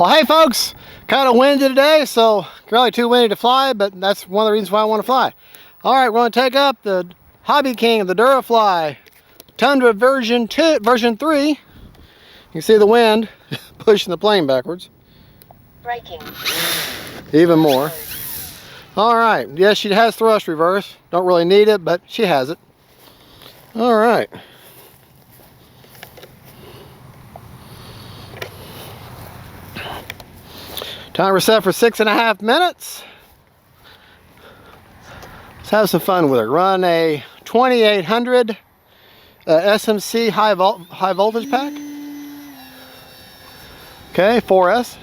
Well, hey folks, kind of windy today, so really too windy to fly, but that's one of the reasons why I want to fly. All right, we're going to take up the Hobby King of the DURAFLY Tundra version 3. You can see the wind pushing the plane backwards. Braking. Even more. All right, yes, she has thrust reverse. Don't really need it, but she has it. All right. Timer set for 6.5 minutes. Let's have some fun with her. Run a 2800 SMC high voltage pack. Okay, 4S.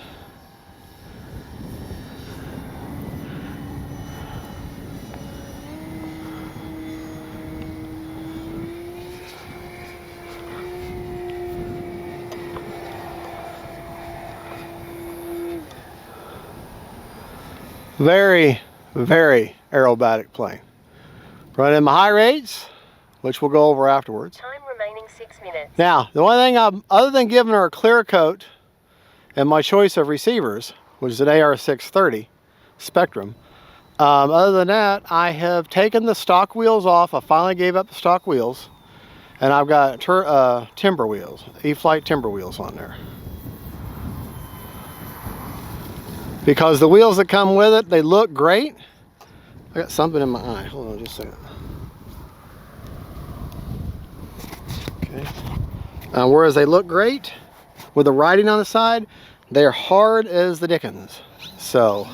Very, very aerobatic plane. Running my high rates, which we'll go over afterwards. Time remaining 6 minutes. Now, the only thing other than giving her a clear coat and my choice of receivers, which is an AR630 Spectrum, other than that, I have taken the stock wheels off. I finally gave up the stock wheels, and I've got timber wheels, E-Flight timber wheels on there. Because the wheels that come with it, they look great. I got something in my eye. Hold on just a second. Okay. Whereas they look great with the writing on the side, they're hard as the dickens. So.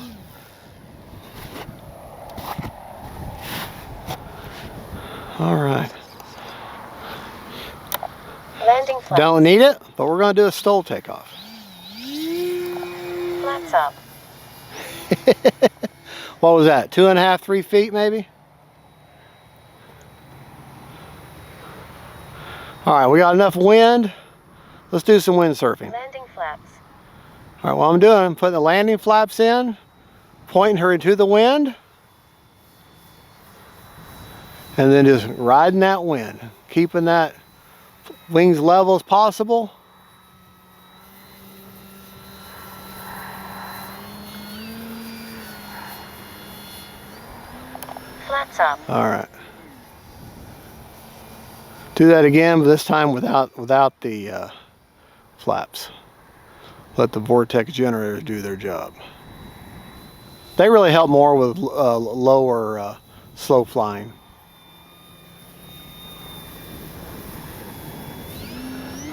All right. Landing flaps. Don't need it, but we're going to do a STOL takeoff. Flaps up. What was that? 2.5, 3 feet maybe? All right, we got enough wind. Let's do some windsurfing. Landing flaps. All right, what I'm doing, I'm putting the landing flaps in, pointing her into the wind, and then just riding that wind, keeping that wings level as possible. Flaps up. All right. Do that again, but this time without the flaps. Let the vortex generators do their job. They really help more with lower slow flying.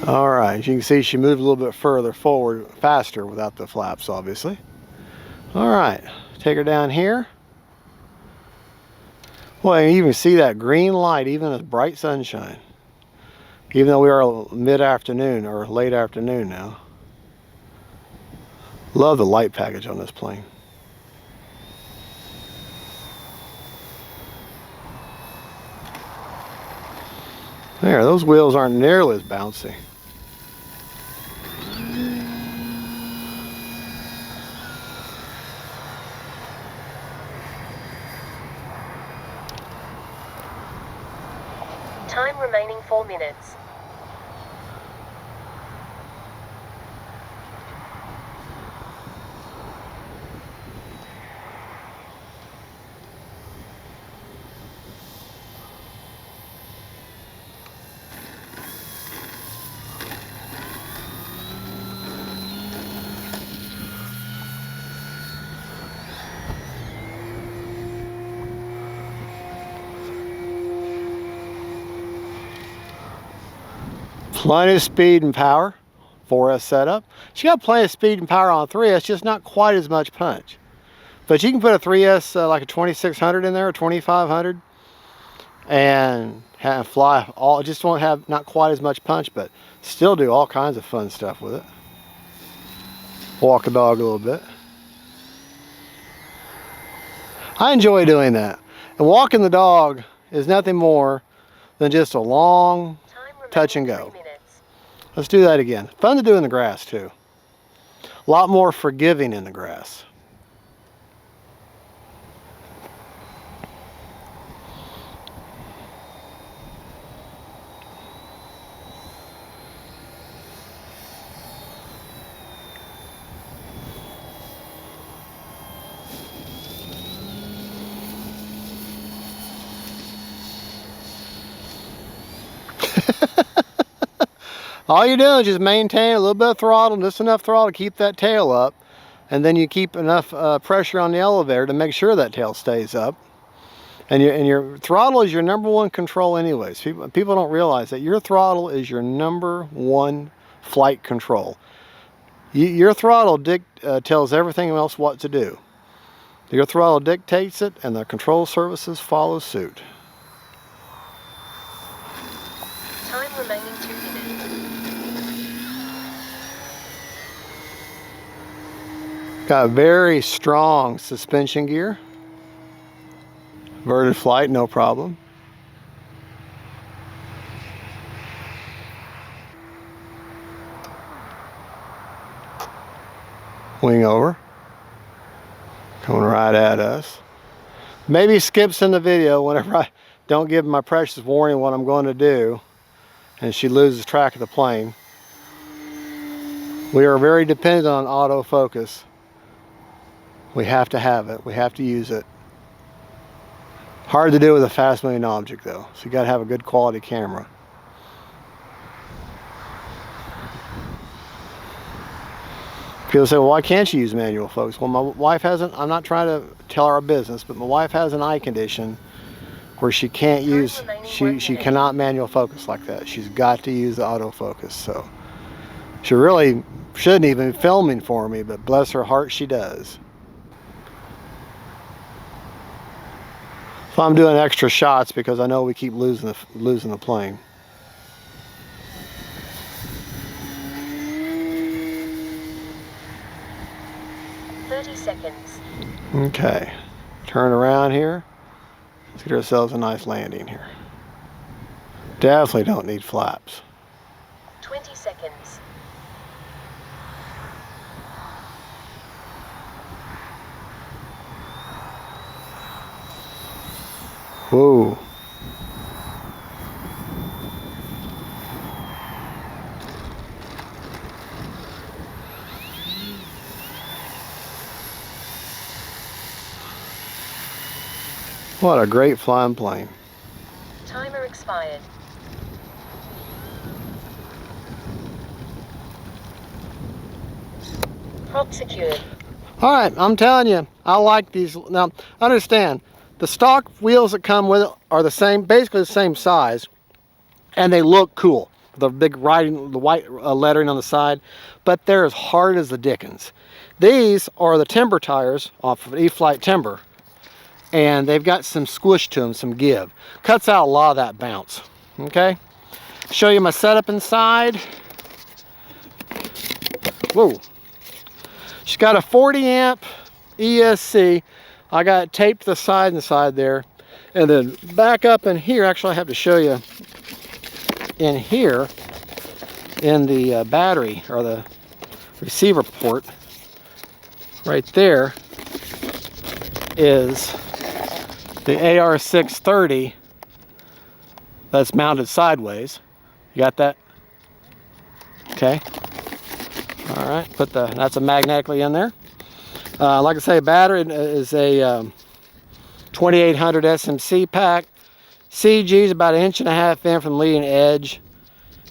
All right, as you can see, she moved a little bit further forward, faster without the flaps, obviously. All right, take her down here. Well, you even see that green light, even as bright sunshine. Even though we are mid-afternoon or late afternoon now. Love the light package on this plane. There, those wheels aren't nearly as bouncy. Time remaining 4 minutes. Plenty of speed and power, 4S setup. She got plenty of speed and power on 3S, just not quite as much punch. But you can put a 3S like a 2600 in there, or 2500, and fly all. Just won't have not quite as much punch, but still do all kinds of fun stuff with it. Walk the dog a little bit. I enjoy doing that. And walking the dog is nothing more than just a long touch and go. Let's do that again. Fun to do in the grass too. A lot more forgiving in the grass. All you're doing is just maintain a little bit of throttle, just enough throttle to keep that tail up. And then you keep enough pressure on the elevator to make sure that tail stays up. And your throttle is your #1 control anyways. People don't realize that your throttle is your #1 flight control. Your throttle tells everything else what to do. Your throttle dictates it, and the control surfaces follow suit. Time remaining 2 minutes. Got a very strong suspension gear. Verted flight, no problem. Wing over. Coming right at us. Maybe skips in the video whenever I don't give my precious warning what I'm going to do, and she loses track of the plane. We are very dependent on autofocus. We have to have it. We have to use it. Hard to do with a fast moving object though, so you got to have a good quality camera. People say, well, why can't you use manual focus? Well, my wife hasn't, I'm not trying to tell our business, but my wife has an eye condition where she can't use, she cannot manual focus like that. She's got to use the autofocus. So she really shouldn't even be filming for me, but bless her heart, she does. So I'm doing extra shots because I know we keep losing the plane. Seconds. Okay, turn around here. Let's get ourselves a nice landing here. Definitely don't need flaps. 20 seconds. Whoa. What a great flying plane. Timer expired. Prop secured. All right, I'm telling you, I like these. Now, understand, the stock wheels that come with it are the same, basically the same size, and they look cool. The big writing, the white lettering on the side, but they're as hard as the dickens. These are the timber tires off of E-Flite timber, and they've got some squish to them, some give. Cuts out a lot of that bounce, okay? Show you my setup inside. Whoa. She's got a 40 amp ESC. I got it taped to the side and the side there. And then back up in here, actually I have to show you in here, in the battery or the receiver port, right there is the AR630 that's mounted sideways. You got that? Okay. All right, that's a magnetically in there. Like I say, battery is a 2800 SMC pack. CG is about 1.5 inches in from the leading edge,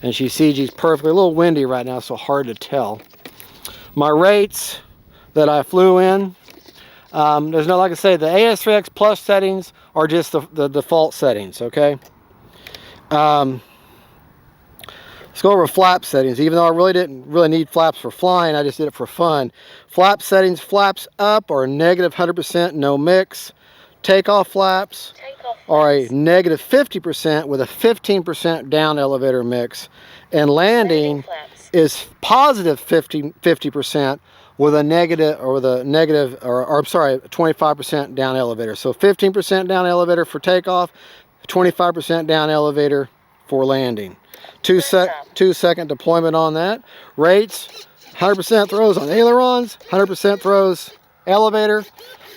and she CG's perfectly. A little windy right now, so hard to tell. My rates that I flew in, there's no, like I say, the AS3X Plus settings are just the default settings, okay? Let's go over flap settings. Even though I didn't really need flaps for flying, I just did it for fun. Flap settings, flaps up are negative 100%, no mix. Takeoff flaps are a negative 50% with a 15% down elevator mix. And landing is positive 50% with a negative, or I'm sorry, 25% down elevator. So 15% down elevator for takeoff, 25% down elevator for landing. 2 second deployment on that. Rates, 100% throws on ailerons, 100% throws elevator,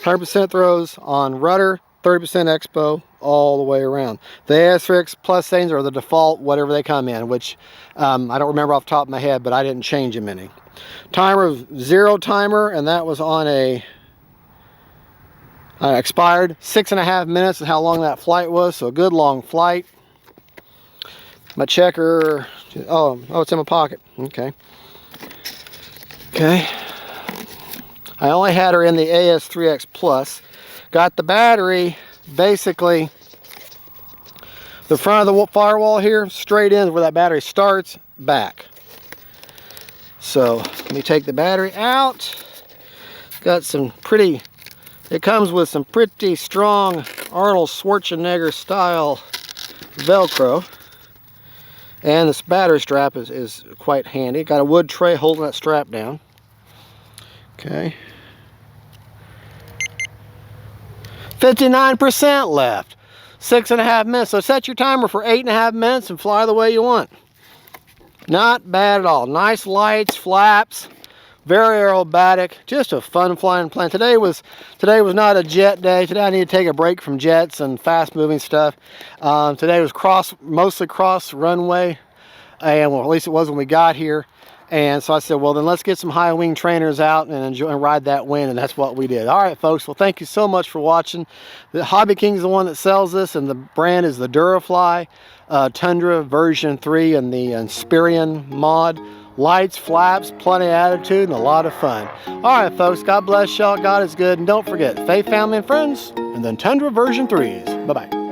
100% throws on rudder, 30% expo, all the way around. The AS3X Plus settings are the default, whatever they come in, which I don't remember off the top of my head, but I didn't change them any. Timer, 0 timer, and that was on a expired 6.5 minutes is how long that flight was, so a good long flight. My checker, oh, it's in my pocket. Okay. Okay. I only had her in the AS3X Plus. Got the battery, basically, the front of the firewall here, straight in where that battery starts, back. So, let me take the battery out. Got some pretty, it comes with some pretty strong Arnold Schwarzenegger style Velcro. And this battery strap is quite handy. Got a wood tray holding that strap down. Okay. 59% left. 6.5 minutes. So set your timer for 8.5 minutes and fly the way you want. Not bad at all. Nice lights, flaps, very aerobatic. Just a fun flying plane. Today was not a jet day. Today I need to take a break from jets and fast moving stuff. Today was mostly cross runway, and well, at least it was when we got here. And so I said, well, then let's get some high wing trainers out and enjoy and ride that wind, and that's what we did. All right, folks, well, thank you so much for watching. The Hobby King is the one that sells this, and the brand is the DURAFLY Tundra version 3 and the Inspirion mod. Lights, flaps, plenty of attitude, and a lot of fun. All right, folks, God bless y'all. God is good. And don't forget, faith, family, and friends, and then Tundra version 3s. Bye-bye.